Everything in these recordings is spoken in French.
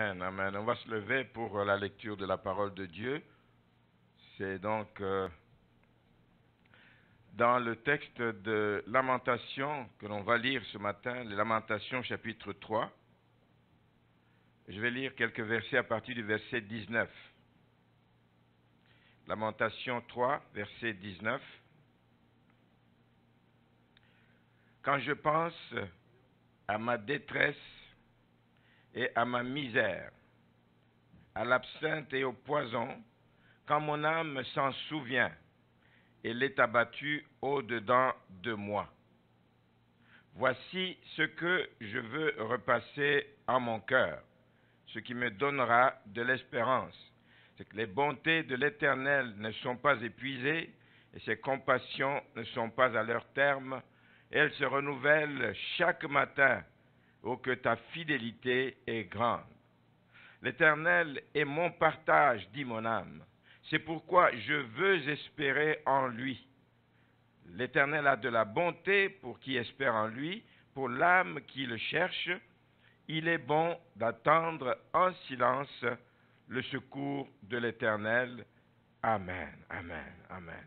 Amen, amen. On va se lever pour la lecture de la parole de Dieu. C'est donc dans le texte de Lamentation que l'on va lire ce matin, les Lamentations chapitre 3. Je vais lire quelques versets à partir du verset 19. Lamentation 3, verset 19. Quand je pense à ma détresse et à ma misère, à l'absinthe et au poison, quand mon âme s'en souvient, elle est abattue au-dedans de moi. Voici ce que je veux repasser en mon cœur, ce qui me donnera de l'espérance. C'est que les bontés de l'Éternel ne sont pas épuisées et ses compassions ne sont pas à leur terme. Elles se renouvellent chaque matin. Oh, que ta fidélité est grande. L'Éternel est mon partage, dit mon âme. C'est pourquoi je veux espérer en lui. L'Éternel a de la bonté pour qui espère en lui, pour l'âme qui le cherche. Il est bon d'attendre en silence le secours de l'Éternel. Amen, amen, amen.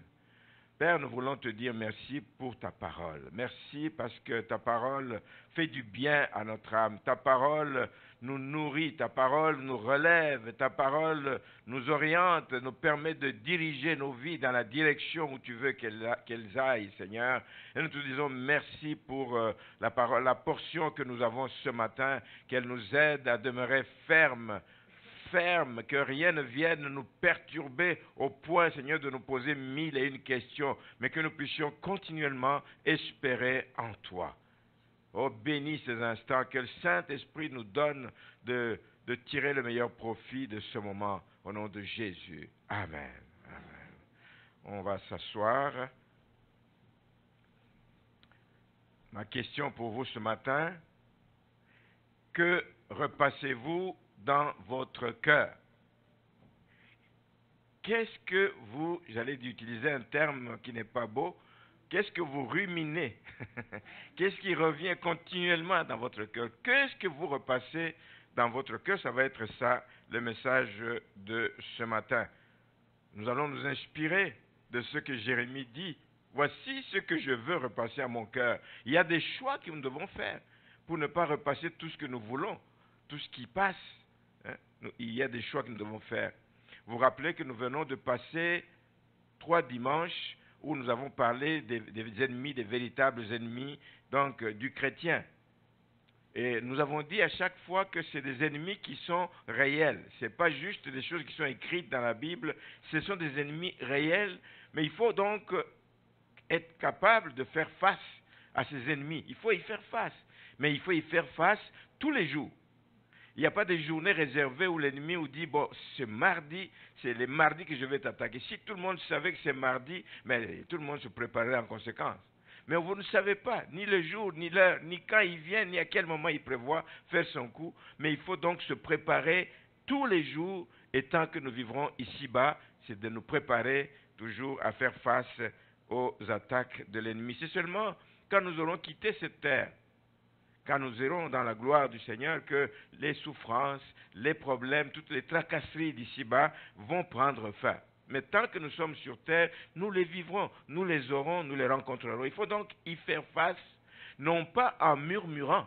Père, nous voulons te dire merci pour ta parole. Merci parce que ta parole fait du bien à notre âme. Ta parole nous nourrit, ta parole nous relève, ta parole nous oriente, nous permet de diriger nos vies dans la direction où tu veux qu'elles aillent, Seigneur. Et nous te disons merci pour la parole, la portion que nous avons ce matin, qu'elle nous aide à demeurer ferme, que rien ne vienne nous perturber au point, Seigneur, de nous poser 1001 questions, mais que nous puissions continuellement espérer en toi. Oh, bénis ces instants, que le Saint-Esprit nous donne de tirer le meilleur profit de ce moment, au nom de Jésus. Amen. Amen. On va s'asseoir. Ma question pour vous ce matin, que repassez-vous dans votre cœur? Qu'est-ce que vous, j'allais utiliser un terme qui n'est pas beau, qu'est-ce que vous ruminez? Qu'est-ce qui revient continuellement dans votre cœur? Qu'est-ce que vous repassez dans votre cœur? Ça va être ça, le message de ce matin. Nous allons nous inspirer de ce que Jérémie dit. Voici ce que je veux repasser à mon cœur. Il y a des choix que nous devons faire pour ne pas repasser tout ce que nous voulons, tout ce qui passe. Il y a des choix que nous devons faire. Vous vous rappelez que nous venons de passer 3 dimanches où nous avons parlé des ennemis, des véritables ennemis donc, du chrétien. Et nous avons dit à chaque fois que c'est des ennemis qui sont réels. Ce n'est pas juste des choses qui sont écrites dans la Bible, ce sont des ennemis réels. Mais il faut donc être capable de faire face à ces ennemis. Il faut y faire face. Mais il faut y faire face tous les jours. Il n'y a pas de journée réservée où l'ennemi vous dit, bon, c'est mardi, c'est les mardis que je vais t'attaquer. Si tout le monde savait que c'est mardi, mais tout le monde se préparerait en conséquence. Mais vous ne savez pas, ni le jour, ni l'heure, ni quand il vient, ni à quel moment il prévoit faire son coup. Mais il faut donc se préparer tous les jours, et tant que nous vivrons ici-bas, c'est de nous préparer toujours à faire face aux attaques de l'ennemi. C'est seulement quand nous aurons quitté cette terre, quand nous irons dans la gloire du Seigneur, que les souffrances, les problèmes, toutes les tracasseries d'ici-bas vont prendre fin. Mais tant que nous sommes sur terre, nous les vivrons, nous les aurons, nous les rencontrerons. Il faut donc y faire face, non pas en murmurant.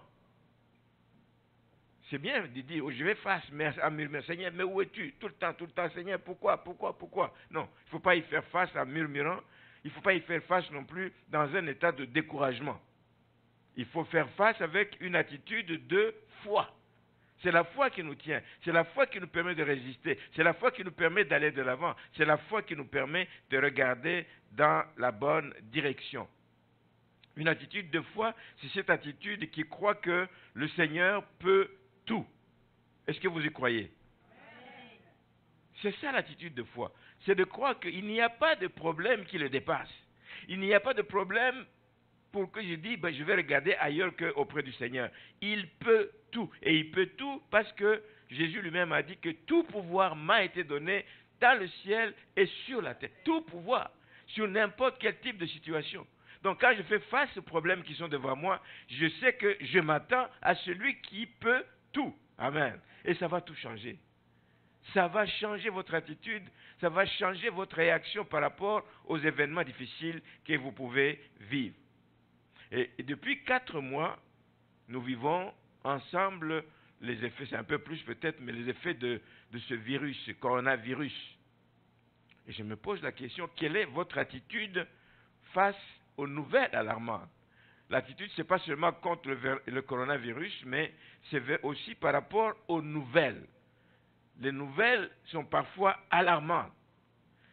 C'est bien de dire, oh, je vais face, mais en murmurant, Seigneur, mais où es-tu? Tout le temps, Seigneur, pourquoi? Non, il ne faut pas y faire face en murmurant, il ne faut pas y faire face non plus dans un état de découragement. Il faut faire face avec une attitude de foi. C'est la foi qui nous tient. C'est la foi qui nous permet de résister. C'est la foi qui nous permet d'aller de l'avant. C'est la foi qui nous permet de regarder dans la bonne direction. Une attitude de foi, c'est cette attitude qui croit que le Seigneur peut tout. Est-ce que vous y croyez? C'est ça l'attitude de foi. C'est de croire qu'il n'y a pas de problème qui le dépasse. Il n'y a pas de problème pour que je dise, je vais regarder ailleurs qu'auprès du Seigneur. Il peut tout. Et il peut tout parce que Jésus lui-même a dit que tout pouvoir m'a été donné dans le ciel et sur la terre. Tout pouvoir, sur n'importe quel type de situation. Donc quand je fais face aux problèmes qui sont devant moi, je sais que je m'attends à celui qui peut tout. Amen. Et ça va tout changer. Ça va changer votre attitude, ça va changer votre réaction par rapport aux événements difficiles que vous pouvez vivre. Et depuis 4 mois, nous vivons ensemble les effets, c'est un peu plus peut-être, mais les effets de ce virus, ce coronavirus. Et je me pose la question, quelle est votre attitude face aux nouvelles alarmantes? L'attitude, ce n'est pas seulement contre le coronavirus, mais c'est aussi par rapport aux nouvelles. Les nouvelles sont parfois alarmantes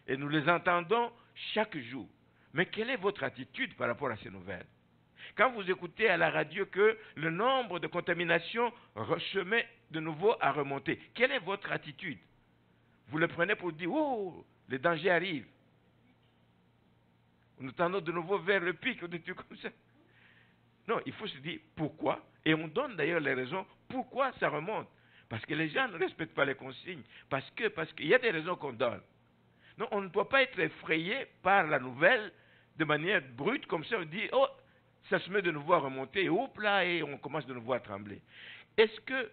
et nous les entendons chaque jour. Mais quelle est votre attitude par rapport à ces nouvelles? Quand vous écoutez à la radio que le nombre de contaminations se met de nouveau à remonter, quelle est votre attitude? Vous le prenez pour dire, oh, le danger arrive. Nous tendons de nouveau vers le pic, ou des trucs comme ça. Non, il faut se dire pourquoi, et on donne d'ailleurs les raisons pourquoi ça remonte. Parce que les gens ne respectent pas les consignes, parce qu'il y a des raisons qu'on donne. Non, on ne doit pas être effrayé par la nouvelle de manière brute, comme ça on dit, oh, ça se met de nouveau à remonter, et hop là, et on commence de nouveau à trembler. Est-ce que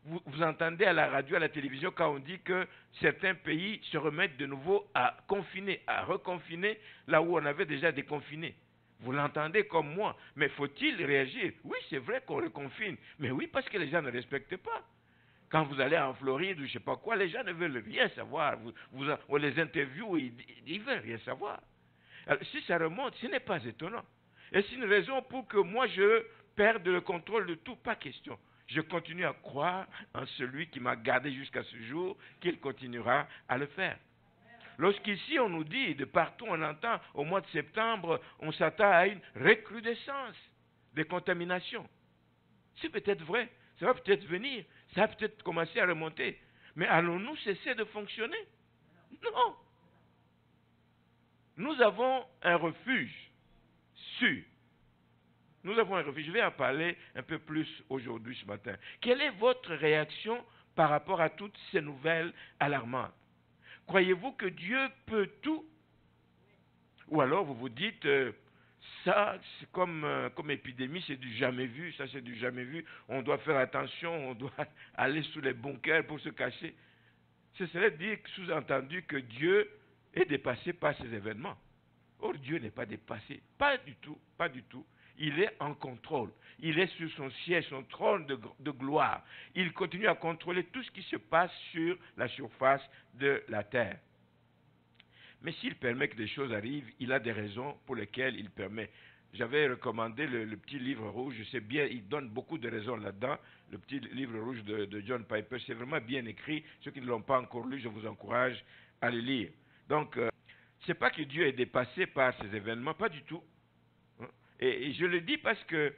vous entendez à la radio, à la télévision, quand on dit que certains pays se remettent de nouveau à confiner, à reconfiner, là où on avait déjà déconfiné? Vous l'entendez comme moi, mais faut-il réagir? Oui, c'est vrai qu'on reconfine, mais oui, parce que les gens ne respectent pas. Quand vous allez en Floride ou je ne sais pas quoi, les gens ne veulent rien savoir. On les interviewe, ils ne veulent rien savoir. Alors, si ça remonte, ce n'est pas étonnant. Et c'est une raison pour que moi je perde le contrôle de tout, pas question. Je continue à croire en celui qui m'a gardé jusqu'à ce jour, qu'il continuera à le faire. Lorsqu'ici on nous dit, de partout on entend, au mois de septembre, on s'attend à une recrudescence des contaminations. C'est peut-être vrai, ça va peut-être venir, ça va peut-être commencer à remonter. Mais allons-nous cesser de fonctionner? Non. Nous avons un refuge sûr. Nous avons un refuge. Je vais en parler un peu plus aujourd'hui, ce matin. Quelle est votre réaction par rapport à toutes ces nouvelles alarmantes? Croyez-vous que Dieu peut tout? Ou alors vous vous dites, ça, c'est comme épidémie, c'est du jamais vu, ça c'est du jamais vu, on doit faire attention, on doit aller sous les bunkers pour se cacher. Ce serait dire, sous-entendu, que Dieu est dépassé par ces événements. Or, Dieu n'est pas dépassé, pas du tout, pas du tout. Il est en contrôle. Il est sur son siège, son trône de gloire. Il continue à contrôler tout ce qui se passe sur la surface de la terre. Mais s'il permet que des choses arrivent, il a des raisons pour lesquelles il permet. J'avais recommandé le petit livre rouge, je sais bien, il donne beaucoup de raisons là-dedans. Le petit livre rouge de John Piper, c'est vraiment bien écrit. Ceux qui ne l'ont pas encore lu, je vous encourage à le lire. Donc, ce n'est pas que Dieu est dépassé par ces événements, pas du tout. Et je le dis parce que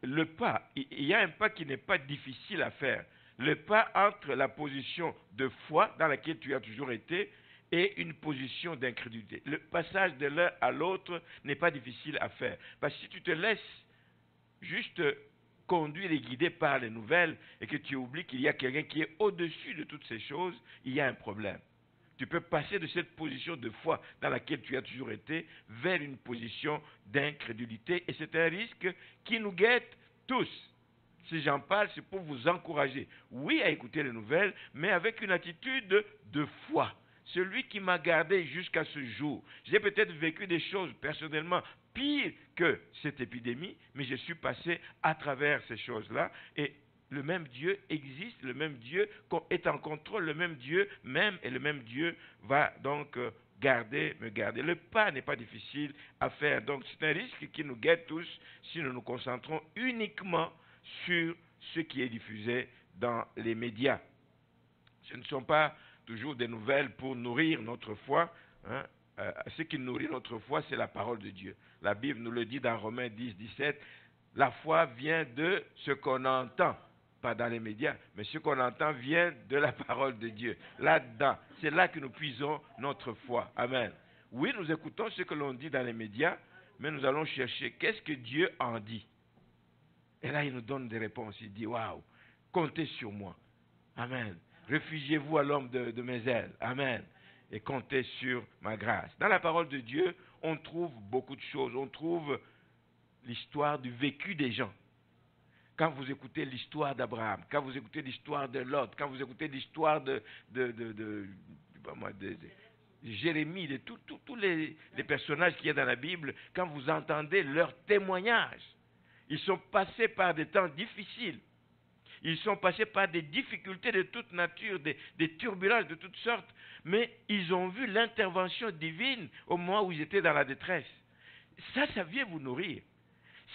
le pas, il y a un pas qui n'est pas difficile à faire. Le pas entre la position de foi dans laquelle tu as toujours été et une position d'incrédulité. Le passage de l'un à l'autre n'est pas difficile à faire. Parce que si tu te laisses juste conduire et guider par les nouvelles et que tu oublies qu'il y a quelqu'un qui est au-dessus de toutes ces choses, il y a un problème. Tu peux passer de cette position de foi dans laquelle tu as toujours été vers une position d'incrédulité. Et c'est un risque qui nous guette tous. Si j'en parle, c'est pour vous encourager. Oui, à écouter les nouvelles, mais avec une attitude de foi. Celui qui m'a gardé jusqu'à ce jour. J'ai peut-être vécu des choses personnellement pires que cette épidémie, mais je suis passé à travers ces choses-là. Et le même Dieu existe, le même Dieu est en contrôle, le même Dieu m'aime et le même Dieu va donc me garder. Le pas n'est pas difficile à faire. Donc c'est un risque qui nous guette tous si nous nous concentrons uniquement sur ce qui est diffusé dans les médias. Ce ne sont pas toujours des nouvelles pour nourrir notre foi. Ce qui nourrit notre foi, c'est la parole de Dieu. La Bible nous le dit dans Romains 10, 17. La foi vient de ce qu'on entend, pas dans les médias, mais ce qu'on entend vient de la parole de Dieu. Là-dedans, c'est là que nous puisons notre foi. Amen. Oui, nous écoutons ce que l'on dit dans les médias, mais nous allons chercher qu'est-ce que Dieu en dit. Et là, il nous donne des réponses. Il dit, waouh, comptez sur moi. Amen. Réfugiez-vous à l'ombre de mes ailes. Amen. Et comptez sur ma grâce. Dans la parole de Dieu, on trouve beaucoup de choses. On trouve l'histoire du vécu des gens. Quand vous écoutez l'histoire d'Abraham, quand vous écoutez l'histoire de Lot, quand vous écoutez l'histoire de Jérémie, de tous les personnages qu'il y a dans la Bible, quand vous entendez leurs témoignages, ils sont passés par des temps difficiles. Ils sont passés par des difficultés de toute nature, des turbulences de toutes sortes, mais ils ont vu l'intervention divine au moment où ils étaient dans la détresse. Ça vient vous nourrir.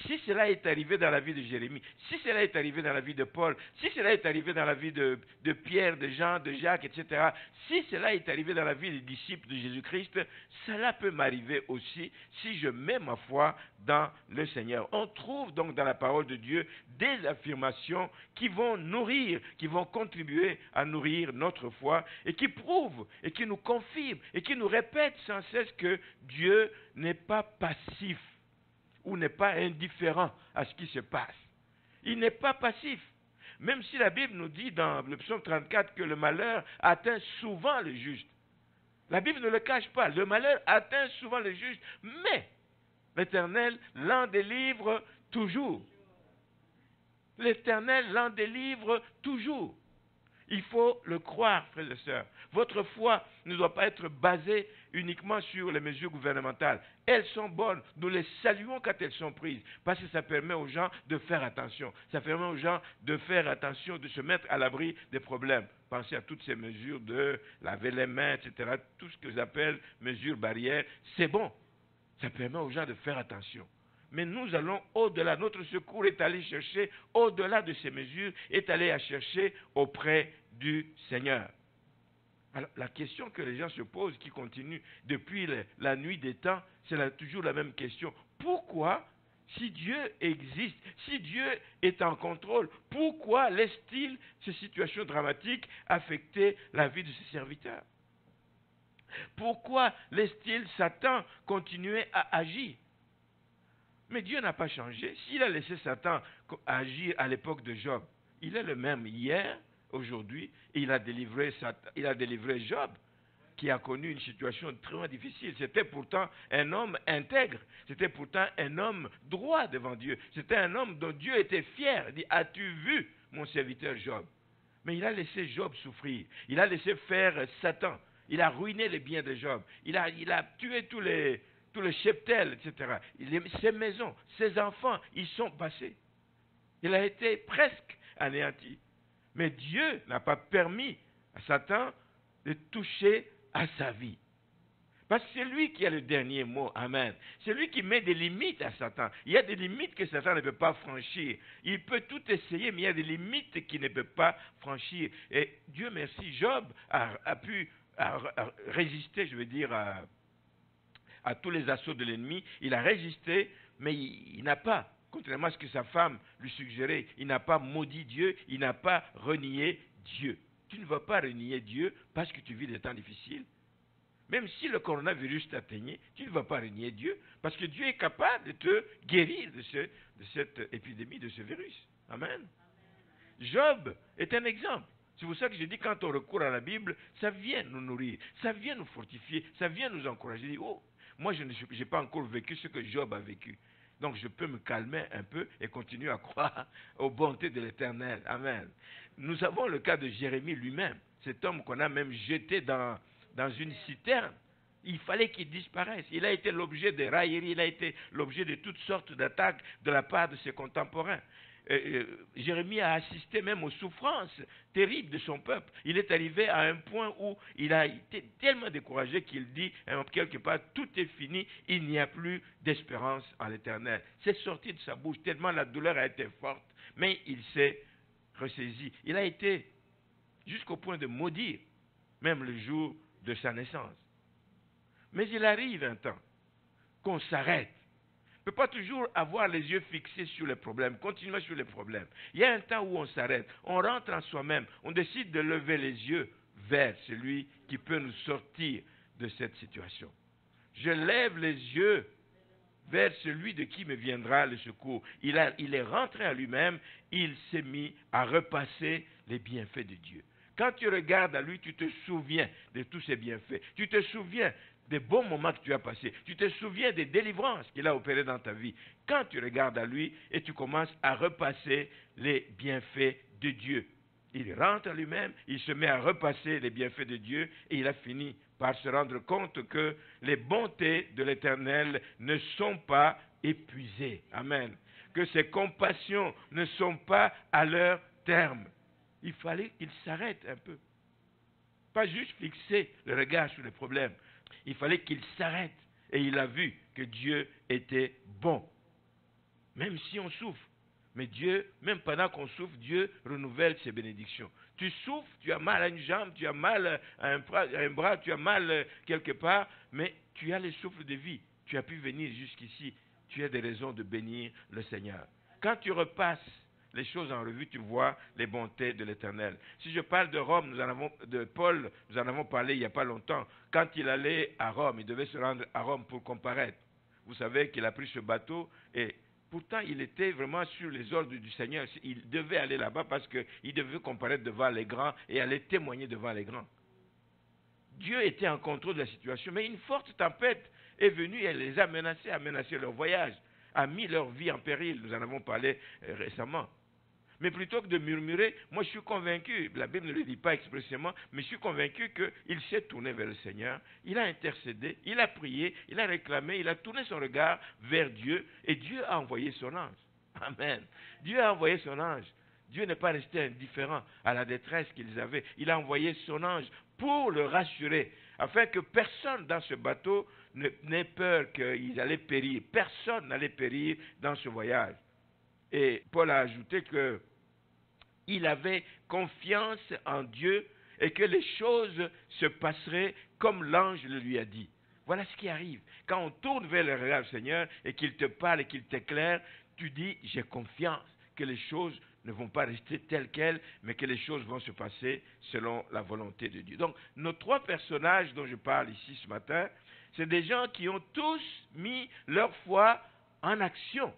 Si cela est arrivé dans la vie de Jérémie, si cela est arrivé dans la vie de Paul, si cela est arrivé dans la vie de Pierre, de Jean, de Jacques, etc., si cela est arrivé dans la vie des disciples de Jésus-Christ, cela peut m'arriver aussi si je mets ma foi dans le Seigneur. On trouve donc dans la parole de Dieu des affirmations qui vont nourrir, qui vont contribuer à nourrir notre foi et qui prouvent et qui nous confirment et qui nous répètent sans cesse que Dieu n'est pas passif ou n'est pas indifférent à ce qui se passe. Il n'est pas passif. Même si la Bible nous dit dans le psaume 34 que le malheur atteint souvent le juste. La Bible ne le cache pas. Le malheur atteint souvent le juste, mais l'Éternel l'en délivre toujours. L'Éternel l'en délivre toujours. Il faut le croire, frères et sœurs. Votre foi ne doit pas être basée uniquement sur les mesures gouvernementales. Elles sont bonnes, nous les saluons quand elles sont prises, parce que ça permet aux gens de faire attention. Ça permet aux gens de faire attention, de se mettre à l'abri des problèmes. Pensez à toutes ces mesures de laver les mains, etc. Tout ce que j'appelle mesures barrières, c'est bon. Ça permet aux gens de faire attention. Mais nous allons au-delà. Notre secours est allé chercher au-delà de ces mesures, est allé à chercher auprès du Seigneur. Alors, la question que les gens se posent, qui continue depuis la nuit des temps, c'est toujours la même question. Pourquoi, si Dieu existe, si Dieu est en contrôle, pourquoi laisse-t-il ces situations dramatiques affecter la vie de ses serviteurs? Pourquoi laisse-t-il Satan continuer à agir? Mais Dieu n'a pas changé. S'il a laissé Satan agir à l'époque de Job, il est le même hier, aujourd'hui, et il a délivré Job, qui a connu une situation très difficile. C'était pourtant un homme intègre, c'était pourtant un homme droit devant Dieu, c'était un homme dont Dieu était fier. Il dit, as-tu vu mon serviteur Job? Mais il a laissé Job souffrir, il a laissé faire Satan, il a ruiné les biens de Job, il a tué tous les cheptels, etc. Ses maisons, ses enfants, ils sont passés. Il a été presque anéanti. Mais Dieu n'a pas permis à Satan de toucher à sa vie. Parce que c'est lui qui a le dernier mot. Amen. C'est lui qui met des limites à Satan. Il y a des limites que Satan ne peut pas franchir. Il peut tout essayer, mais il y a des limites qu'il ne peut pas franchir. Et Dieu merci, Job a pu résister, je veux dire, à tous les assauts de l'ennemi. Il a résisté, mais il n'a pas, contrairement à ce que sa femme lui suggérait, il n'a pas maudit Dieu, il n'a pas renié Dieu. Tu ne vas pas renier Dieu parce que tu vis des temps difficiles. Même si le coronavirus t'atteignait, tu ne vas pas renier Dieu parce que Dieu est capable de te guérir de cette épidémie, de ce virus. Amen. Job est un exemple. C'est pour ça que je dis, quand on recourt à la Bible, ça vient nous nourrir, ça vient nous fortifier, ça vient nous encourager. Je dis, oh, moi, je n'ai pas encore vécu ce que Job a vécu. Donc, je peux me calmer un peu et continuer à croire aux bontés de l'Éternel. Amen. Nous avons le cas de Jérémie lui-même, cet homme qu'on a même jeté dans une citerne. Il fallait qu'il disparaisse. Il a été l'objet de railleries, il a été l'objet de toutes sortes d'attaques de la part de ses contemporains. Jérémie a assisté même aux souffrances terribles de son peuple. Il est arrivé à un point où il a été tellement découragé qu'il dit, quelque part, tout est fini, il n'y a plus d'espérance en l'Éternel. C'est sorti de sa bouche tellement la douleur a été forte, mais il s'est ressaisi. Il a été jusqu'au point de maudire, même le jour de sa naissance. Mais il arrive un temps qu'on s'arrête. On ne peut pas toujours avoir les yeux fixés sur les problèmes, continuer sur les problèmes. Il y a un temps où on s'arrête, on rentre en soi-même, on décide de lever les yeux vers celui qui peut nous sortir de cette situation. Je lève les yeux vers celui de qui me viendra le secours. Il est rentré à lui-même, il s'est mis à repasser les bienfaits de Dieu. Quand tu regardes à lui, tu te souviens de tous ses bienfaits. Tu te souviens des bons moments que tu as passés. Tu te souviens des délivrances qu'il a opérées dans ta vie. Quand tu regardes à lui et tu commences à repasser les bienfaits de Dieu. Il rentre à lui-même, il se met à repasser les bienfaits de Dieu et il a fini par se rendre compte que les bontés de l'Éternel ne sont pas épuisées. Amen. Que ses compassions ne sont pas à leur terme. Il fallait qu'il s'arrête un peu. Pas juste fixer le regard sur les problèmes. Il fallait qu'il s'arrête et il a vu que Dieu était bon. Même si on souffre. Mais Dieu, même pendant qu'on souffre, Dieu renouvelle ses bénédictions. Tu souffres, tu as mal à une jambe, tu as mal à un bras, tu as mal quelque part, mais tu as le souffle de vie. Tu as pu venir jusqu'ici. Tu as des raisons de bénir le Seigneur. Quand tu repasses les choses en revue, tu vois les bontés de l'Éternel. Si je parle de Rome, de Paul, nous en avons parlé il n'y a pas longtemps. Quand il allait à Rome, il devait se rendre à Rome pour comparaître. Vous savez qu'il a pris ce bateau et pourtant, il était vraiment sur les ordres du Seigneur. Il devait aller là-bas parce qu'il devait comparaître devant les grands et aller témoigner devant les grands. Dieu était en contrôle de la situation, mais une forte tempête est venue et elle les a menacés, a menacé leur voyage, a mis leur vie en péril. Nous en avons parlé récemment. Mais plutôt que de murmurer, moi je suis convaincu, la Bible ne le dit pas expressément, mais je suis convaincu qu'il s'est tourné vers le Seigneur, il a intercédé, il a prié, il a réclamé, il a tourné son regard vers Dieu et Dieu a envoyé son ange. Amen. Dieu a envoyé son ange. Dieu n'est pas resté indifférent à la détresse qu'ils avaient. Il a envoyé son ange pour le rassurer, afin que personne dans ce bateau n'ait peur qu'ils allaient périr. Personne n'allait périr dans ce voyage. Et Paul a ajouté qu'il avait confiance en Dieu et que les choses se passeraient comme l'ange le lui a dit. Voilà ce qui arrive. Quand on tourne vers le regard du Seigneur et qu'il te parle et qu'il t'éclaire, tu dis, j'ai confiance que les choses ne vont pas rester telles quelles, mais que les choses vont se passer selon la volonté de Dieu. Donc, nos trois personnages dont je parle ici ce matin, c'est des gens qui ont tous mis leur foi en action.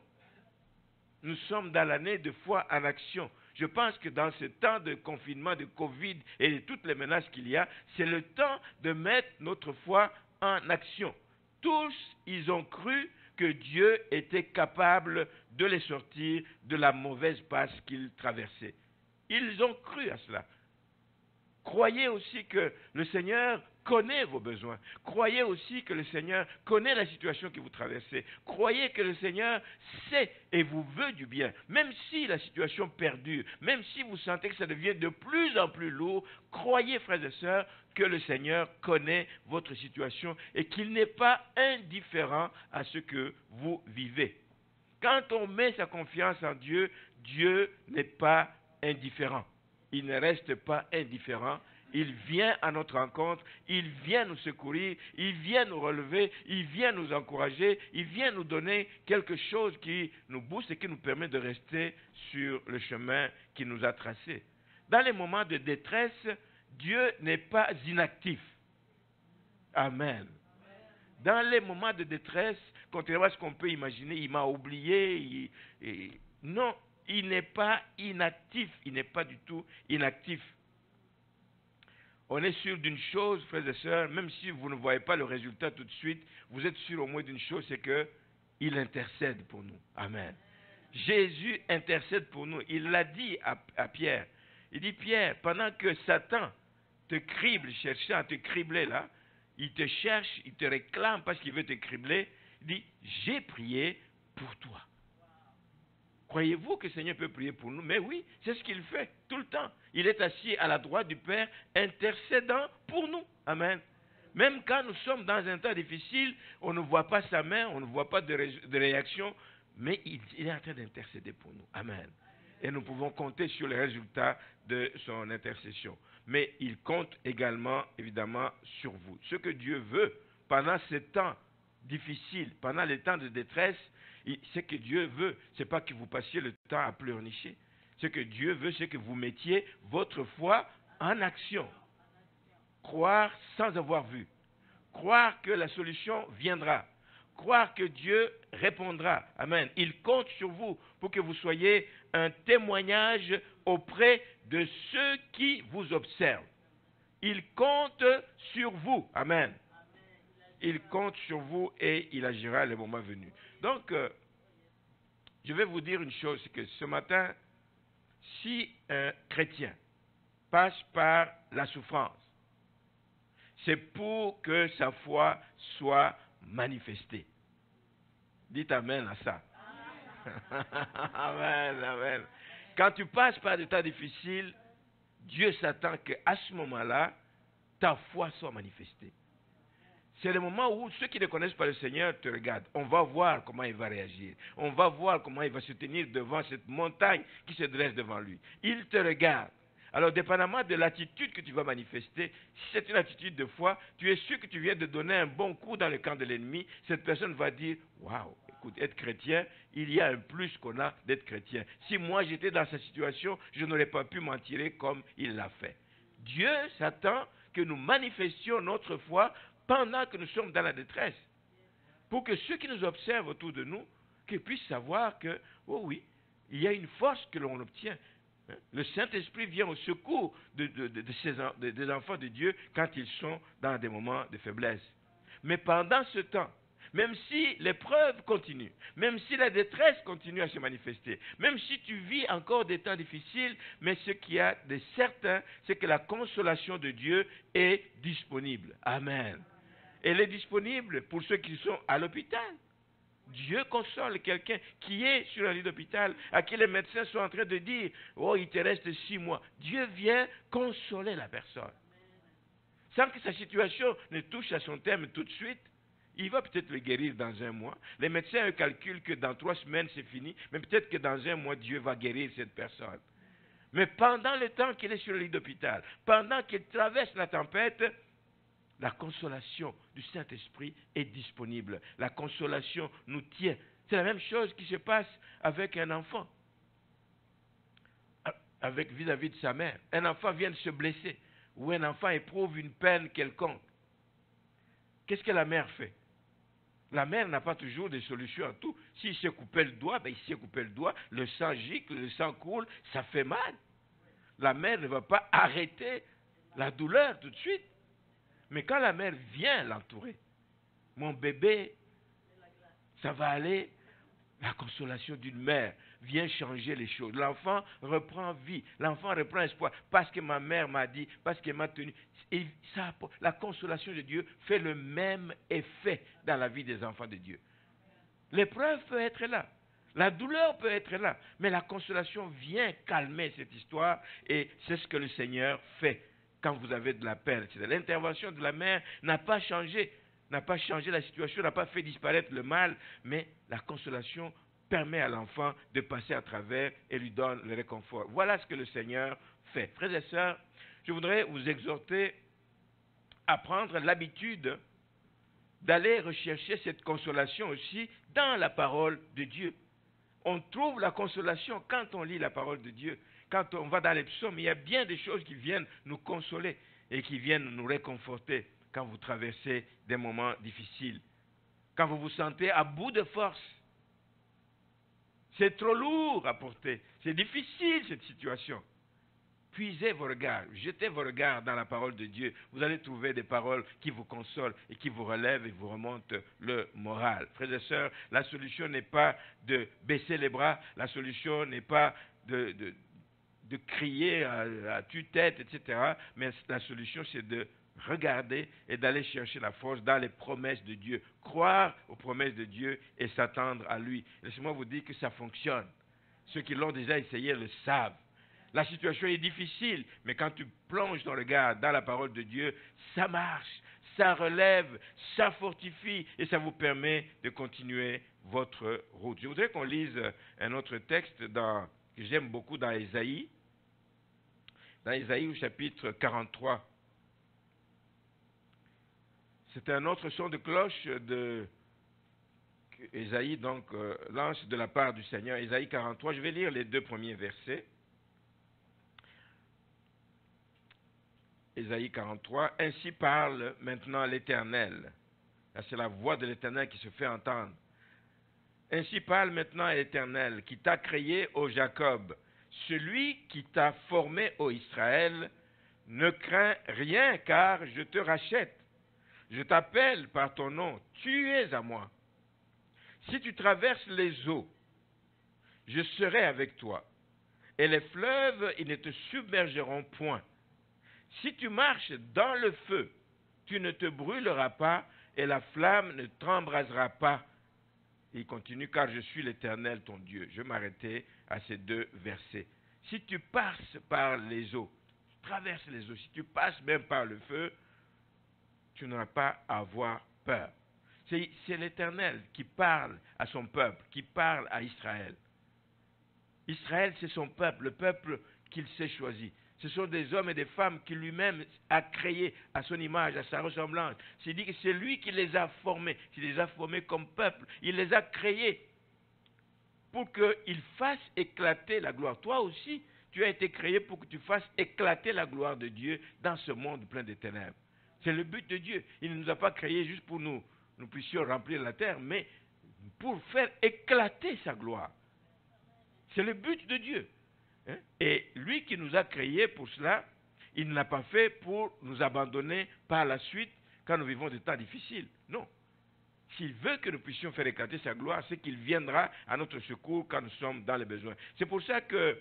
Nous sommes dans l'année de foi en action. Je pense que dans ce temps de confinement, de Covid et de toutes les menaces qu'il y a, c'est le temps de mettre notre foi en action. Tous, ils ont cru que Dieu était capable de les sortir de la mauvaise passe qu'ils traversaient. Ils ont cru à cela. Croyez aussi que le Seigneur connaît vos besoins. Croyez aussi que le Seigneur connaît la situation que vous traversez. Croyez que le Seigneur sait et vous veut du bien. Même si la situation perdure, même si vous sentez que ça devient de plus en plus lourd, croyez, frères et sœurs, que le Seigneur connaît votre situation et qu'il n'est pas indifférent à ce que vous vivez. Quand on met sa confiance en Dieu, Dieu n'est pas indifférent. Il ne reste pas indifférent. Il vient à notre rencontre, il vient nous secourir, il vient nous relever, il vient nous encourager, il vient nous donner quelque chose qui nous booste et qui nous permet de rester sur le chemin qu'il nous a tracé. Dans les moments de détresse, Dieu n'est pas inactif. Amen. Dans les moments de détresse, contrairement à ce qu'on peut imaginer, il m'a oublié, non, il n'est pas inactif, il n'est pas du tout inactif. On est sûr d'une chose, frères et sœurs, même si vous ne voyez pas le résultat tout de suite, vous êtes sûr au moins d'une chose, c'est qu'il intercède pour nous. Amen. Jésus intercède pour nous. Il l'a dit à Pierre. Il dit, Pierre, pendant que Satan te crible, cherchant à te cribler là, il te cherche, il te réclame parce qu'il veut te cribler, il dit, j'ai prié pour toi. Croyez-vous que le Seigneur peut prier pour nous? Mais oui, c'est ce qu'il fait tout le temps. Il est assis à la droite du Père, intercédant pour nous. Amen. Même quand nous sommes dans un temps difficile, on ne voit pas sa main, on ne voit pas de réaction, mais il est en train d'intercéder pour nous. Amen. Et nous pouvons compter sur les résultats de son intercession. Mais il compte également, évidemment, sur vous. Ce que Dieu veut, pendant ces temps difficiles, pendant les temps de détresse, ce que Dieu veut, ce n'est pas que vous passiez le temps à pleurnicher. Ce que Dieu veut, c'est que vous mettiez votre foi en action. Croire sans avoir vu. Croire que la solution viendra. Croire que Dieu répondra. Amen. Il compte sur vous pour que vous soyez un témoignage auprès de ceux qui vous observent. Il compte sur vous. Amen. il compte sur vous et il agira le moment venu. Donc, je vais vous dire une chose, c'est que ce matin, si un chrétien passe par la souffrance, c'est pour que sa foi soit manifestée. Dites amen à ça. Amen, amen. Quand tu passes par des temps difficiles, Dieu s'attend qu'à ce moment-là, ta foi soit manifestée. C'est le moment où ceux qui ne connaissent pas le Seigneur te regardent. On va voir comment il va réagir. On va voir comment il va se tenir devant cette montagne qui se dresse devant lui. Il te regarde. Alors, dépendamment de l'attitude que tu vas manifester, si c'est une attitude de foi, tu es sûr que tu viens de donner un bon coup dans le camp de l'ennemi. Cette personne va dire, waouh, écoute, être chrétien, il y a un plus qu'on a d'être chrétien. Si moi j'étais dans cette situation, je n'aurais pas pu m'en tirer comme il l'a fait. Dieu s'attend que nous manifestions notre foi pendant que nous sommes dans la détresse. Pour que ceux qui nous observent autour de nous, qu'ils puissent savoir que, oh oui, il y a une force que l'on obtient. Le Saint-Esprit vient au secours des enfants de Dieu quand ils sont dans des moments de faiblesse. Mais pendant ce temps, même si l'épreuve continue, même si la détresse continue à se manifester, même si tu vis encore des temps difficiles, mais ce qu'il y a de certain, c'est que la consolation de Dieu est disponible. Amen. Elle est disponible pour ceux qui sont à l'hôpital. Dieu console quelqu'un qui est sur un lit d'hôpital, à qui les médecins sont en train de dire, oh, il te reste 6 mois. Dieu vient consoler la personne. Sans que sa situation ne touche à son terme tout de suite, il va peut-être le guérir dans 1 mois. Les médecins calculent que dans 3 semaines, c'est fini, mais peut-être que dans 1 mois, Dieu va guérir cette personne. Mais pendant le temps qu'il est sur le lit d'hôpital, pendant qu'il traverse la tempête, la consolation du Saint-Esprit est disponible. La consolation nous tient. C'est la même chose qui se passe avec un enfant, avec vis-à-vis de sa mère. Un enfant vient de se blesser, ou un enfant éprouve une peine quelconque. Qu'est-ce que la mère fait? La mère n'a pas toujours des solutions à tout. S'il s'est coupé le doigt, il s'est coupé le doigt, le sang gicle, le sang coule, ça fait mal. La mère ne va pas arrêter la douleur tout de suite. Mais quand la mère vient l'entourer, mon bébé, ça va aller, la consolation d'une mère vient changer les choses. L'enfant reprend vie, l'enfant reprend espoir, parce que ma mère m'a dit, parce qu'elle m'a tenu. Et ça, la consolation de Dieu fait le même effet dans la vie des enfants de Dieu. L'épreuve peut être là, la douleur peut être là, mais la consolation vient calmer cette histoire et c'est ce que le Seigneur fait. Quand vous avez de la peine, l'intervention de la mère n'a pas changé la situation, n'a pas fait disparaître le mal, mais la consolation permet à l'enfant de passer à travers et lui donne le réconfort. Voilà ce que le Seigneur fait. Frères et sœurs, je voudrais vous exhorter à prendre l'habitude d'aller rechercher cette consolation aussi dans la parole de Dieu. On trouve la consolation quand on lit la parole de Dieu. Quand on va dans les psaumes, il y a bien des choses qui viennent nous consoler et qui viennent nous réconforter quand vous traversez des moments difficiles. Quand vous vous sentez à bout de force. C'est trop lourd à porter. C'est difficile cette situation. Puisez vos regards, jetez vos regards dans la parole de Dieu. Vous allez trouver des paroles qui vous consolent et qui vous relèvent et vous remontent le moral. Frères et sœurs, la solution n'est pas de baisser les bras, la solution n'est pas de crier à tue-tête, etc. Mais la solution, c'est de regarder et d'aller chercher la force dans les promesses de Dieu. Croire aux promesses de Dieu et s'attendre à lui. Laissez-moi vous dire que ça fonctionne. Ceux qui l'ont déjà essayé le savent. La situation est difficile, mais quand tu plonges ton regard dans la parole de Dieu, ça marche, ça relève, ça fortifie et ça vous permet de continuer votre route. Je voudrais qu'on lise un autre texte que j'aime beaucoup dans Ésaïe. Dans Ésaïe au chapitre 43. C'est un autre son de cloche que Ésaïe lance de la part du Seigneur. Ésaïe 43, je vais lire les 2 premiers versets. Ésaïe 43, ainsi parle maintenant l'Éternel. Là, c'est la voix de l'Éternel qui se fait entendre. Ainsi parle maintenant l'Éternel, qui t'a créé, ô Jacob, celui qui t'a formé, ô Israël, ne crains rien, car je te rachète. Je t'appelle par ton nom, tu es à moi. Si tu traverses les eaux, je serai avec toi. Et les fleuves, ils ne te submergeront point. Si tu marches dans le feu, tu ne te brûleras pas et la flamme ne t'embrasera pas. Et il continue, car je suis l'Éternel, ton Dieu. Je vais m'arrêter à ces deux versets. Si tu passes par les eaux, tu traverses les eaux, si tu passes même par le feu, tu n'auras pas à avoir peur. C'est l'Éternel qui parle à son peuple, qui parle à Israël. Israël, c'est son peuple, le peuple qu'il s'est choisi. Ce sont des hommes et des femmes qu'il lui-même a créés à son image, à sa ressemblance. C'est dit que c'est lui qui les a formés. Il les a formés comme peuple. Il les a créés pour qu'ils fassent éclater la gloire. Toi aussi, tu as été créé pour que tu fasses éclater la gloire de Dieu dans ce monde plein de ténèbres. C'est le but de Dieu. Il ne nous a pas créés juste pour nous puissions remplir la terre, mais pour faire éclater sa gloire. C'est le but de Dieu. Et lui qui nous a créés pour cela, il ne l'a pas fait pour nous abandonner par la suite quand nous vivons des temps difficiles. Non. S'il veut que nous puissions faire éclater sa gloire, c'est qu'il viendra à notre secours quand nous sommes dans les besoins. C'est pour ça que,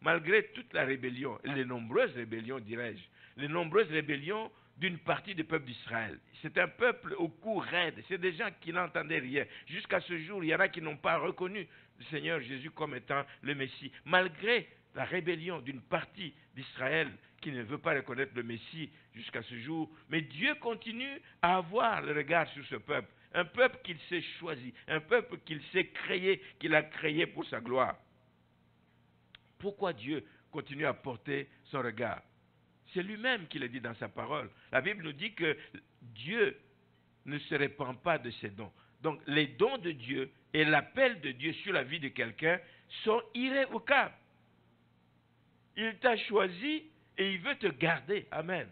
malgré toute la rébellion, les nombreuses rébellions, dirais-je, les nombreuses rébellions d'une partie du peuple d'Israël, c'est un peuple au cou raide, c'est des gens qui n'entendaient rien. Jusqu'à ce jour, il y en a qui n'ont pas reconnu le Seigneur Jésus comme étant le Messie. Malgré la rébellion d'une partie d'Israël qui ne veut pas reconnaître le Messie jusqu'à ce jour, mais Dieu continue à avoir le regard sur ce peuple. Un peuple qu'il s'est choisi, un peuple qu'il s'est créé, qu'il a créé pour sa gloire. Pourquoi Dieu continue à porter son regard? C'est lui-même qui le dit dans sa parole. La Bible nous dit que Dieu ne se répand pas de ses dons. Donc les dons de Dieu et l'appel de Dieu sur la vie de quelqu'un sont irrévocables. Il t'a choisi et il veut te garder. Amen.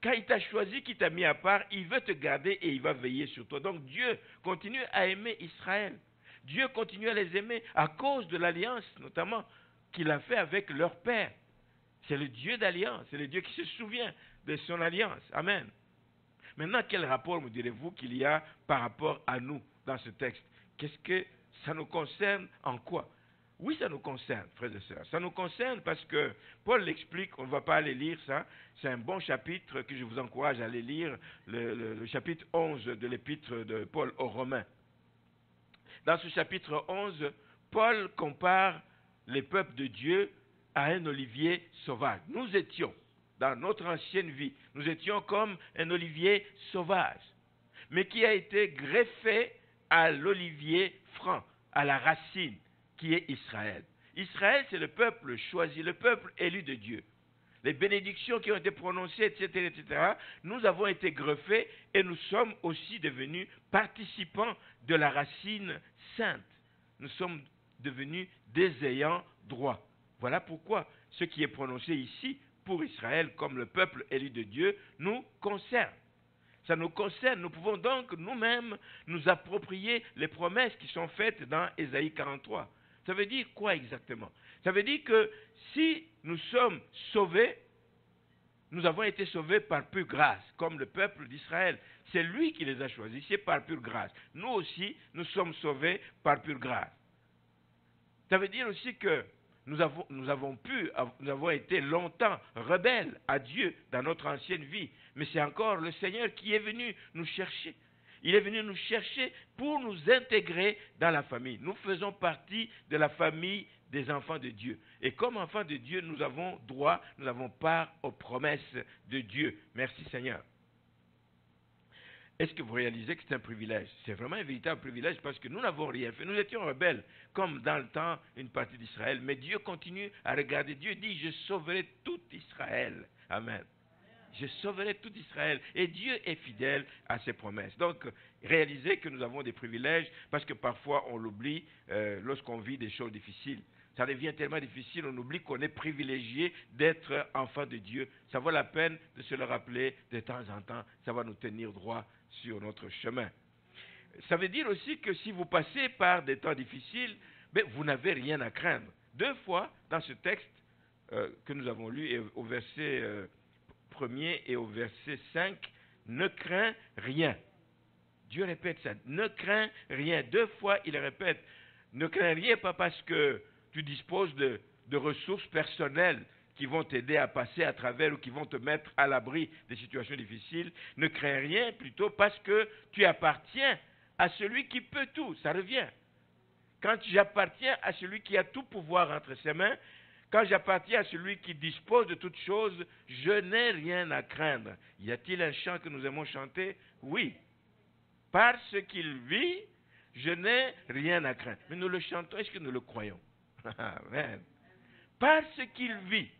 Quand il t'a choisi, qu'il t'a mis à part, il veut te garder et il va veiller sur toi. Donc Dieu continue à aimer Israël. Dieu continue à les aimer à cause de l'alliance, notamment, qu'il a fait avec leur père. C'est le Dieu d'alliance, c'est le Dieu qui se souvient de son alliance. Amen. Maintenant, quel rapport me direz-vous qu'il y a par rapport à nous dans ce texte? Qu'est-ce que ça nous concerne en quoi? Oui, ça nous concerne, frères et sœurs. Ça nous concerne parce que Paul l'explique, on ne va pas aller lire ça. C'est un bon chapitre que je vous encourage à aller lire, le chapitre 11 de l'épître de Paul aux Romains. Dans ce chapitre 11, Paul compare les peuples de Dieu à un olivier sauvage. Nous étions, dans notre ancienne vie, nous étions comme un olivier sauvage, mais qui a été greffé à l'olivier franc, à la racine, qui est Israël. Israël, c'est le peuple choisi, le peuple élu de Dieu. Les bénédictions qui ont été prononcées, etc., etc., nous avons été greffés et nous sommes aussi devenus participants de la racine sainte. Nous sommes devenus des ayants droit. Voilà pourquoi ce qui est prononcé ici pour Israël comme le peuple élu de Dieu nous concerne. Ça nous concerne. Nous pouvons donc nous-mêmes nous approprier les promesses qui sont faites dans Ésaïe 43. Ça veut dire quoi exactement? Ça veut dire que si nous sommes sauvés, nous avons été sauvés par pure grâce, comme le peuple d'Israël. C'est lui qui les a choisis, c'est par pure grâce. Nous aussi, nous sommes sauvés par pure grâce. Ça veut dire aussi que nous avons été longtemps rebelles à Dieu dans notre ancienne vie. Mais c'est encore le Seigneur qui est venu nous chercher. Il est venu nous chercher pour nous intégrer dans la famille. Nous faisons partie de la famille des enfants de Dieu. Et comme enfants de Dieu, nous avons droit, nous avons part aux promesses de Dieu. Merci Seigneur. Est-ce que vous réalisez que c'est un privilège? C'est vraiment un véritable privilège parce que nous n'avons rien fait. Nous étions rebelles, comme dans le temps, une partie d'Israël. Mais Dieu continue à regarder. Dieu dit, je sauverai tout Israël. Amen. Je sauverai tout Israël. Et Dieu est fidèle à ses promesses. Donc, réalisez que nous avons des privilèges parce que parfois on l'oublie lorsqu'on vit des choses difficiles. Ça devient tellement difficile, on oublie qu'on est privilégié d'être enfant de Dieu. Ça vaut la peine de se le rappeler de temps en temps. Ça va nous tenir droit sur notre chemin. Ça veut dire aussi que si vous passez par des temps difficiles, vous n'avez rien à craindre. 2 fois dans ce texte que nous avons lu, au verset 1er et au verset 5, ne crains rien. Dieu répète ça, ne crains rien. 2 fois, il répète, ne crains rien, pas parce que tu disposes de ressources personnelles qui vont t'aider à passer à travers ou qui vont te mettre à l'abri des situations difficiles. Ne crains rien, plutôt parce que tu appartiens à celui qui peut tout. Ça revient. Quand j'appartiens à celui qui a tout pouvoir entre ses mains, quand j'appartiens à celui qui dispose de toutes choses, je n'ai rien à craindre. Y a-t-il un chant que nous aimons chanter? Oui. Parce qu'il vit, je n'ai rien à craindre. Mais nous le chantons, est-ce que nous le croyons? Amen. Parce qu'il vit,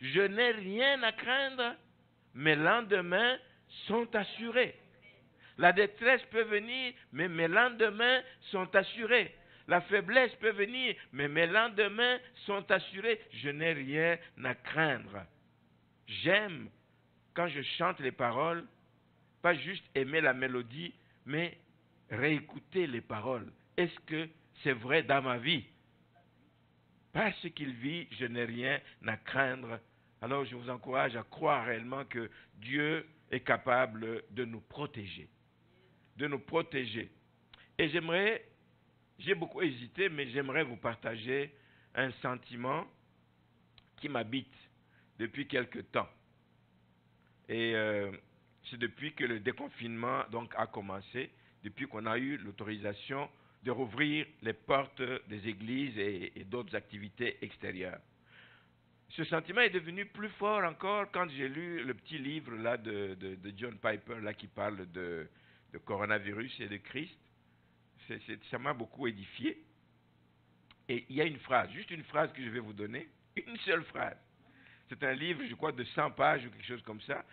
je n'ai rien à craindre, mes lendemains sont assurés. La détresse peut venir, mais mes lendemains sont assurés. La faiblesse peut venir, mais mes lendemains sont assurés. Je n'ai rien à craindre. J'aime, quand je chante les paroles, pas juste aimer la mélodie, mais réécouter les paroles. Est-ce que c'est vrai dans ma vie? Parce qu'il vit, je n'ai rien à craindre. Alors je vous encourage à croire réellement que Dieu est capable de nous protéger. De nous protéger. Et j'ai beaucoup hésité, mais j'aimerais vous partager un sentiment qui m'habite depuis quelque temps. Et c'est depuis que le déconfinement donc, a commencé, depuis qu'on a eu l'autorisation de rouvrir les portes des églises et d'autres activités extérieures. Ce sentiment est devenu plus fort encore quand j'ai lu le petit livre là, de John Piper là, qui parle de coronavirus et de Christ. Ça m'a beaucoup édifié. Et il y a une phrase, juste une phrase que je vais vous donner, une seule phrase. C'est un livre, je crois, de 100 pages ou quelque chose comme ça.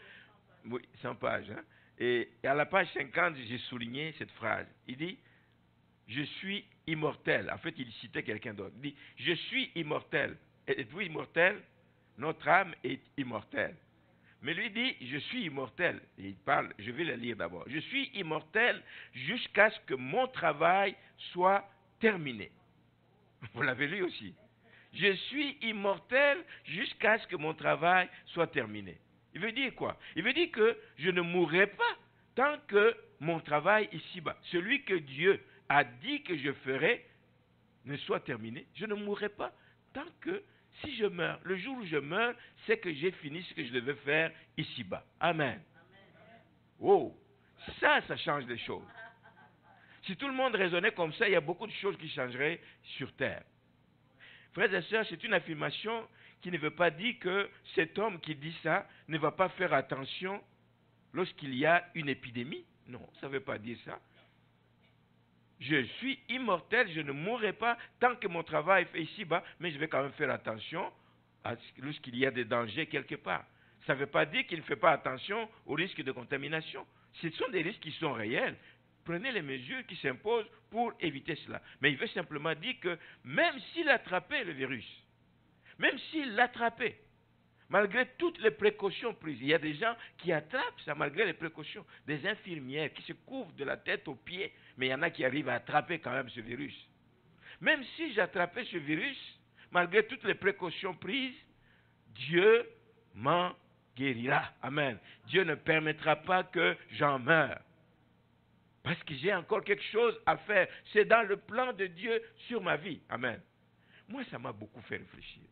Oui, 100 pages. Hein? Et à la page 50, j'ai souligné cette phrase. Il dit, je suis immortel. En fait, il citait quelqu'un d'autre. Il dit, je suis immortel. Êtes-vous immortel? Notre âme est immortelle. Mais lui dit, je suis immortel. Et il parle, je vais le lire d'abord. Je suis immortel jusqu'à ce que mon travail soit terminé. Vous l'avez lu aussi. Je suis immortel jusqu'à ce que mon travail soit terminé. Il veut dire quoi? Il veut dire que je ne mourrai pas tant que mon travail ici-bas, celui que Dieu a dit que je ferai, ne soit terminé. Je ne mourrai pas tant que, si je meurs, le jour où je meurs, c'est que j'ai fini ce que je devais faire ici-bas. Amen. Oh, ça change les choses. Si tout le monde raisonnait comme ça, il y a beaucoup de choses qui changeraient sur terre. Frères et sœurs, c'est une affirmation qui ne veut pas dire que cet homme qui dit ça ne va pas faire attention lorsqu'il y a une épidémie. Non, ça ne veut pas dire ça. Je suis immortel, je ne mourrai pas tant que mon travail est fait ici-bas, mais je vais quand même faire attention lorsqu'il y a des dangers quelque part. Ça ne veut pas dire qu'il ne fait pas attention aux risques de contamination. Ce sont des risques qui sont réels. Prenez les mesures qui s'imposent pour éviter cela. Mais il veut simplement dire que même s'il attrapait le virus, même s'il l'attrapait, malgré toutes les précautions prises, il y a des gens qui attrapent ça malgré les précautions, des infirmières qui se couvrent de la tête aux pieds, mais il y en a qui arrivent à attraper quand même ce virus. Même si j'attrapais ce virus, malgré toutes les précautions prises, Dieu m'en guérira. Amen. Dieu ne permettra pas que j'en meure. Parce que j'ai encore quelque chose à faire. C'est dans le plan de Dieu sur ma vie. Amen. Moi, ça m'a beaucoup fait réfléchir.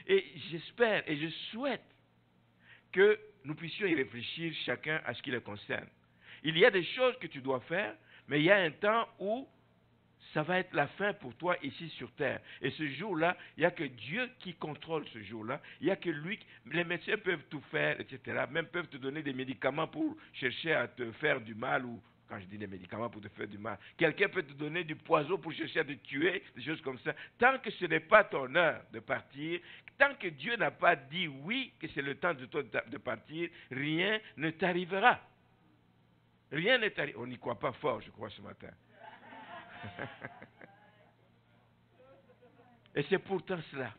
Et j'espère et je souhaite que nous puissions y réfléchir chacun à ce qui le concerne. Il y a des choses que tu dois faire, mais il y a un temps où ça va être la fin pour toi ici sur terre. Et ce jour-là, il n'y a que Dieu qui contrôle ce jour-là. Il n'y a que lui. Les médecins peuvent tout faire, etc. Même peuvent te donner des médicaments pour chercher à te faire du mal ou... Quand je dis des médicaments pour te faire du mal, quelqu'un peut te donner du poison pour chercher à te tuer, des choses comme ça. Tant que ce n'est pas ton heure de partir, tant que Dieu n'a pas dit oui, que c'est le temps de toi de partir, rien ne t'arrivera. Rien ne t'arrivera. On n'y croit pas fort, je crois, ce matin. Et c'est pourtant cela.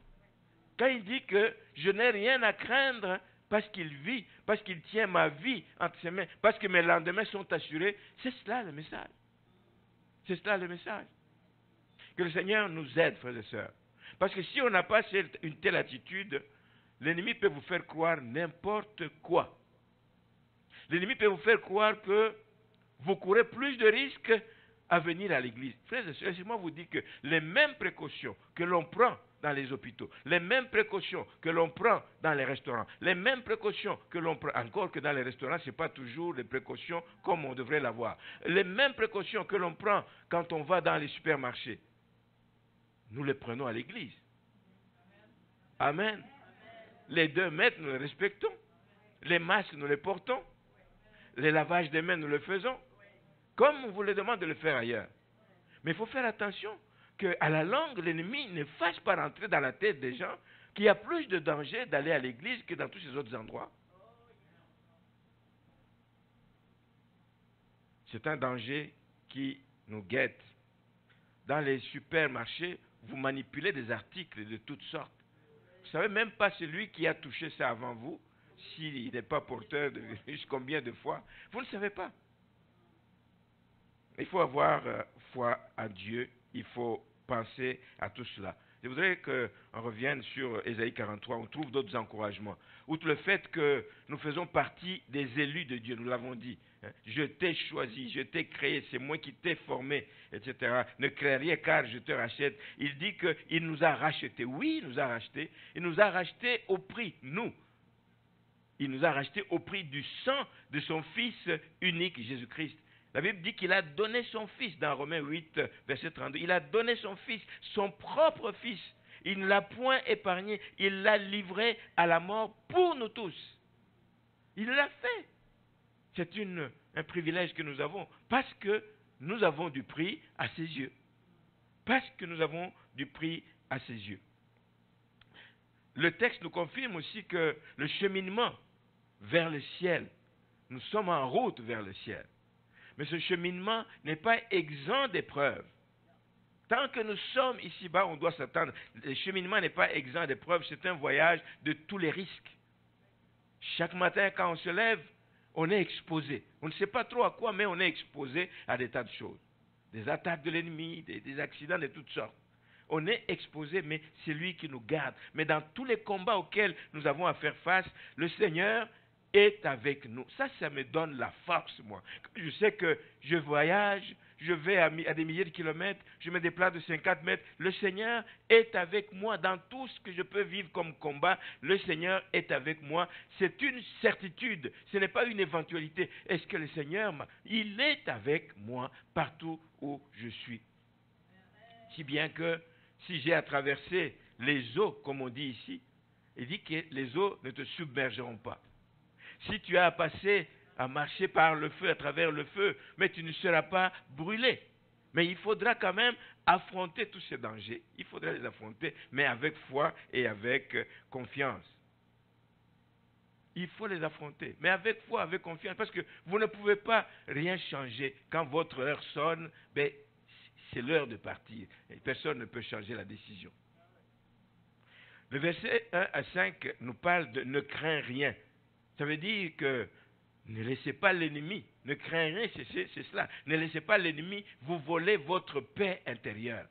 Quand il dit que je n'ai rien à craindre, parce qu'il vit, parce qu'il tient ma vie entre ses mains, parce que mes lendemains sont assurés. C'est cela le message. C'est cela le message. Que le Seigneur nous aide, frères et sœurs. Parce que si on n'a pas une telle attitude, l'ennemi peut vous faire croire n'importe quoi. L'ennemi peut vous faire croire que vous courez plus de risques à venir à l'église. Frères et sœurs, laissez-moi vous dire que les mêmes précautions que l'on prend dans les hôpitaux, les mêmes précautions que l'on prend dans les restaurants, les mêmes précautions que l'on prend, encore que dans les restaurants, ce n'est pas toujours des précautions comme on devrait l'avoir. Les mêmes précautions que l'on prend quand on va dans les supermarchés, nous les prenons à l'église. Amen. Les 2 mètres, nous les respectons. Les masques, nous les portons. Les lavages des mains, nous le faisons. Comme on vous le demande de le faire ailleurs. Mais il faut faire attention qu'à la longue, l'ennemi ne fasse pas rentrer dans la tête des gens qu'il y a plus de danger d'aller à l'église que dans tous ces autres endroits. C'est un danger qui nous guette. Dans les supermarchés, vous manipulez des articles de toutes sortes. Vous ne savez même pas celui qui a touché ça avant vous, s'il n'est pas porteur de virus, combien de fois. Vous ne savez pas. Il faut avoir foi à Dieu, il faut penser à tout cela. Je voudrais qu'on revienne sur Ésaïe 43, on trouve d'autres encouragements. Outre le fait que nous faisons partie des élus de Dieu, nous l'avons dit. Je t'ai choisi, je t'ai créé, c'est moi qui t'ai formé, etc. Ne crée rien car je te rachète. Il dit qu'il nous a rachetés. Oui, il nous a rachetés. Il nous a rachetés au prix, nous. Il nous a rachetés au prix du sang de son Fils unique, Jésus-Christ. La Bible dit qu'il a donné son Fils dans Romains 8, verset 32. Il a donné son Fils, son propre Fils. Il ne l'a point épargné. Il l'a livré à la mort pour nous tous. Il l'a fait. C'est un privilège que nous avons parce que nous avons du prix à ses yeux. Parce que nous avons du prix à ses yeux. Le texte nous confirme aussi que le cheminement vers le ciel, nous sommes en route vers le ciel. Mais ce cheminement n'est pas exempt d'épreuves. Tant que nous sommes ici-bas, on doit s'attendre. Le cheminement n'est pas exempt d'épreuves, c'est un voyage de tous les risques. Chaque matin, quand on se lève, on est exposé. On ne sait pas trop à quoi, mais on est exposé à des tas de choses. Des attaques de l'ennemi, des accidents de toutes sortes. On est exposé, mais c'est lui qui nous garde. Mais dans tous les combats auxquels nous avons à faire face, le Seigneur est avec nous. Ça me donne la force, moi. Je sais que je voyage, je vais à des milliers de kilomètres, je me déplace de 50 mètres. Le Seigneur est avec moi dans tout ce que je peux vivre comme combat. Le Seigneur est avec moi. C'est une certitude, ce n'est pas une éventualité. Est-ce que le Seigneur, il est avec moi partout où je suis. Si bien que si j'ai à traverser les eaux, comme on dit ici, il dit que les eaux ne te submergeront pas. Si tu as à passer, à marcher par le feu, à travers le feu, mais tu ne seras pas brûlé. Mais il faudra quand même affronter tous ces dangers. Il faudra les affronter, mais avec foi et avec confiance. Il faut les affronter, mais avec foi, avec confiance, parce que vous ne pouvez pas rien changer. Quand votre heure sonne, ben, c'est l'heure de partir. Et personne ne peut changer la décision. Le verset 1 à 5 nous parle de « ne crains rien ». Ça veut dire que ne laissez pas l'ennemi, ne craignez rien, c'est cela. Ne laissez pas l'ennemi vous voler votre paix intérieure.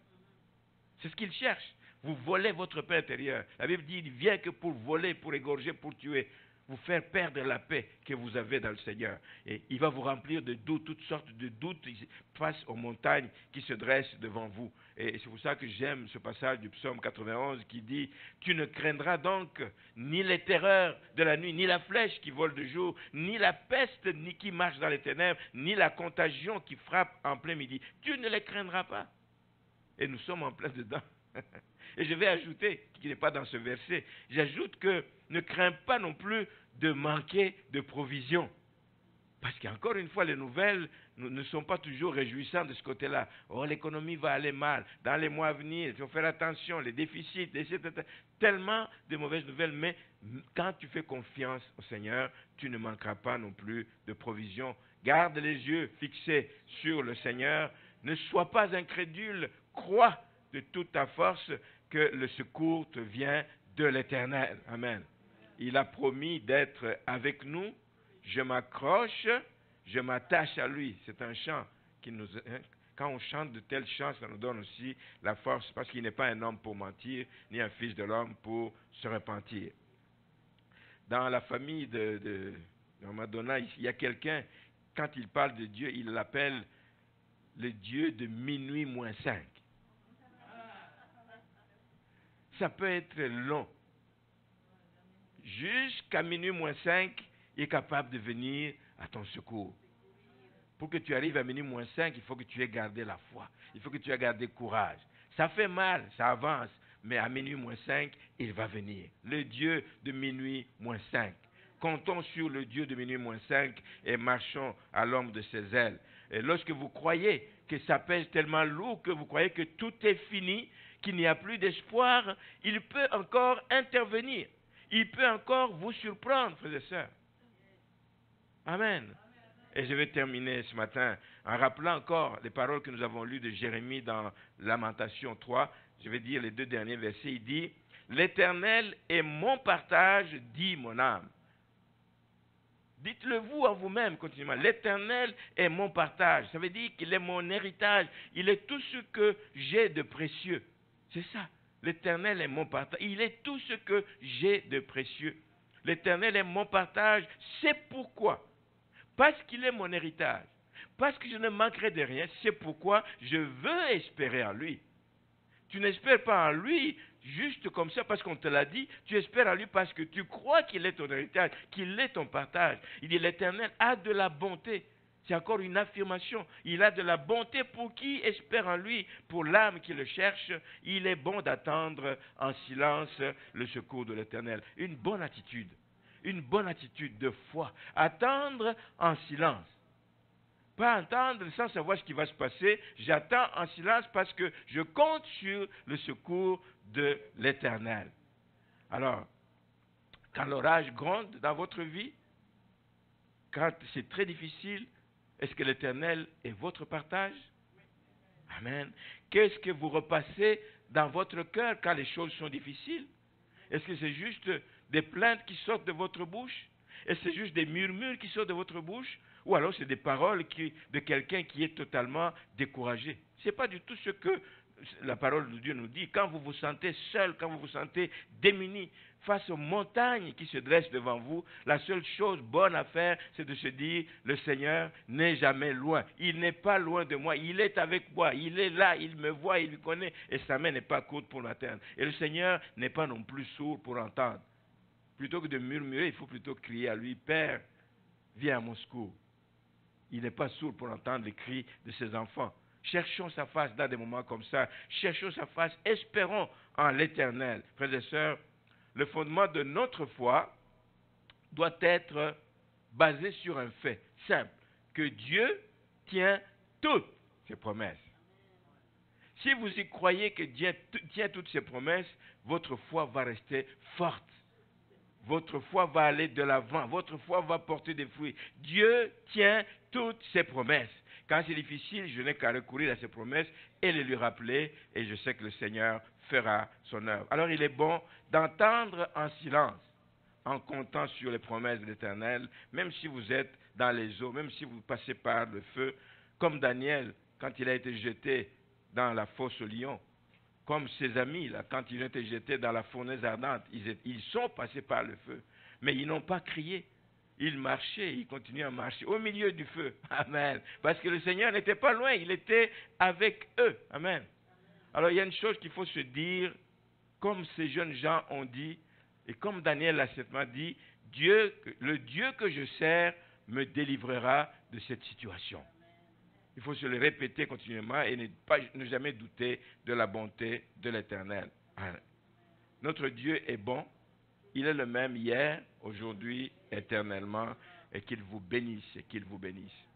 C'est ce qu'il cherche. Vous volez votre paix intérieure. La Bible dit, il vient que pour voler, pour égorger, pour tuer, vous faire perdre la paix que vous avez dans le Seigneur. Et il va vous remplir de doutes, toutes sortes de doutes face aux montagnes qui se dressent devant vous. Et c'est pour ça que j'aime ce passage du psaume 91 qui dit « Tu ne craindras donc ni les terreurs de la nuit, ni la flèche qui vole de jour, ni la peste ni qui marche dans les ténèbres, ni la contagion qui frappe en plein midi. Tu ne les craindras pas. » Et nous sommes en plein dedans. Et je vais ajouter, qui n'est pas dans ce verset, j'ajoute que ne crains pas non plus de manquer de provisions. Parce qu'encore une fois, les nouvelles ne sont pas toujours réjouissantes de ce côté-là. Oh, l'économie va aller mal. Dans les mois à venir, il faut faire attention, les déficits, etc. Tellement de mauvaises nouvelles. Mais quand tu fais confiance au Seigneur, tu ne manqueras pas non plus de provisions. Garde les yeux fixés sur le Seigneur. Ne sois pas incrédule. Crois de toute ta force que le secours te vient de l'Éternel. Amen. Il a promis d'être avec nous. Je m'accroche, je m'attache à lui. C'est un chant qui nous... Quand on chante de tels chants, ça nous donne aussi la force, parce qu'il n'est pas un homme pour mentir, ni un fils de l'homme pour se repentir. Dans la famille de Dans Madonna, il y a quelqu'un, quand il parle de Dieu, il l'appelle le Dieu de minuit moins 5. Ça peut être long. Jusqu'à minuit moins 5, il est capable de venir à ton secours. Pour que tu arrives à minuit moins 5, il faut que tu aies gardé la foi. Il faut que tu aies gardé courage. Ça fait mal, ça avance, mais à minuit moins 5, il va venir. Le Dieu de minuit moins 5. Comptons sur le Dieu de minuit moins 5 et marchons à l'ombre de ses ailes. Et lorsque vous croyez que ça pèse tellement lourd, que vous croyez que tout est fini, qu'il n'y a plus d'espoir, il peut encore intervenir. Il peut encore vous surprendre, frères et sœurs. Amen. Et je vais terminer ce matin en rappelant encore les paroles que nous avons lues de Jérémie dans Lamentation 3. Je vais dire les 2 derniers versets. Il dit, « L'Éternel est mon partage, dit mon âme. » Dites-le vous en vous-même continuellement. L'Éternel est mon partage. Ça veut dire qu'il est mon héritage. Il est tout ce que j'ai de précieux. C'est ça. L'Éternel est mon partage. Il est tout ce que j'ai de précieux. L'Éternel est mon partage. C'est pourquoi. Parce qu'il est mon héritage. Parce que je ne manquerai de rien. C'est pourquoi je veux espérer en lui. Tu n'espères pas en lui juste comme ça parce qu'on te l'a dit. Tu espères en lui parce que tu crois qu'il est ton héritage, qu'il est ton partage. Il dit l'Éternel a de la bonté. C'est encore une affirmation. Il a de la bonté pour qui espère en lui, pour l'âme qui le cherche. Il est bon d'attendre en silence le secours de l'Éternel. Une bonne attitude de foi. Attendre en silence. Pas entendre sans savoir ce qui va se passer. J'attends en silence parce que je compte sur le secours de l'Éternel. Alors, quand l'orage gronde dans votre vie, quand c'est très difficile, est-ce que l'Éternel est votre partage? Amen. Qu'est-ce que vous repassez dans votre cœur quand les choses sont difficiles? Est-ce que c'est juste des plaintes qui sortent de votre bouche? Est-ce que c'est juste des murmures qui sortent de votre bouche? Ou alors c'est des paroles de quelqu'un qui est totalement découragé? Ce n'est pas du tout ce que la parole de Dieu nous dit. Quand vous vous sentez seul, quand vous vous sentez démuni, face aux montagnes qui se dressent devant vous, la seule chose bonne à faire, c'est de se dire, le Seigneur n'est jamais loin. Il n'est pas loin de moi. Il est avec moi. Il est là. Il me voit. Il me connaît. Et sa main n'est pas courte pour l'atteindre. Et le Seigneur n'est pas non plus sourd pour entendre. Plutôt que de murmurer, il faut plutôt crier à lui, Père, viens à mon secours. Il n'est pas sourd pour entendre les cris de ses enfants. Cherchons sa face dans des moments comme ça. Cherchons sa face. Espérons en l'Éternel. Frères et sœurs, le fondement de notre foi doit être basé sur un fait simple, que Dieu tient toutes ses promesses. Si vous y croyez que Dieu tient toutes ses promesses, votre foi va rester forte. Votre foi va aller de l'avant. Votre foi va porter des fruits. Dieu tient toutes ses promesses. Quand c'est difficile, je n'ai qu'à recourir à ses promesses et les lui rappeler. Et je sais que le Seigneur fera son œuvre. Alors il est bon d'entendre en silence, en comptant sur les promesses de l'Éternel, même si vous êtes dans les eaux, même si vous passez par le feu, comme Daniel, quand il a été jeté dans la fosse au lion. Comme ses amis, là, quand ils ont été jetés dans la fournaise ardente, ils sont passés par le feu. Mais ils n'ont pas crié. Ils marchaient, ils continuaient à marcher au milieu du feu. Amen. Parce que le Seigneur n'était pas loin, il était avec eux. Amen. Alors il y a une chose qu'il faut se dire, comme ces jeunes gens ont dit, et comme Daniel l'a certainement dit, le Dieu que je sers me délivrera de cette situation. Il faut se le répéter continuellement et ne jamais douter de la bonté de l'Éternel. Notre Dieu est bon. Il est le même hier, aujourd'hui, éternellement. Et qu'il vous bénisse et qu'il vous bénisse.